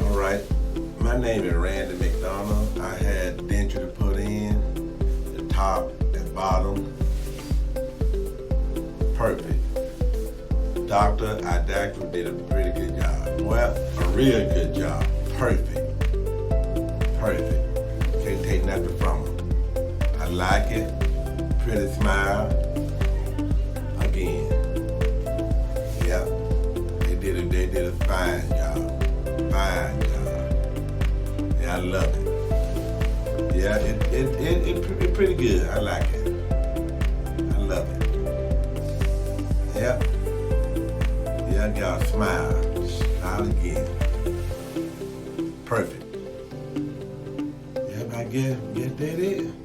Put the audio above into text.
All right, my name is Randy McDonald. I had dentistry put in, the top and bottom, perfect. Doctor, I actually did a pretty good job. Well, a real good job, perfect. Can't take nothing from them. I like it, pretty smile. Again, yeah, they did a fine job. Yeah, I love it. Yeah, it pretty good. I like it. I love it. Yeah, y'all smile again. Perfect. Yeah, I guess that is.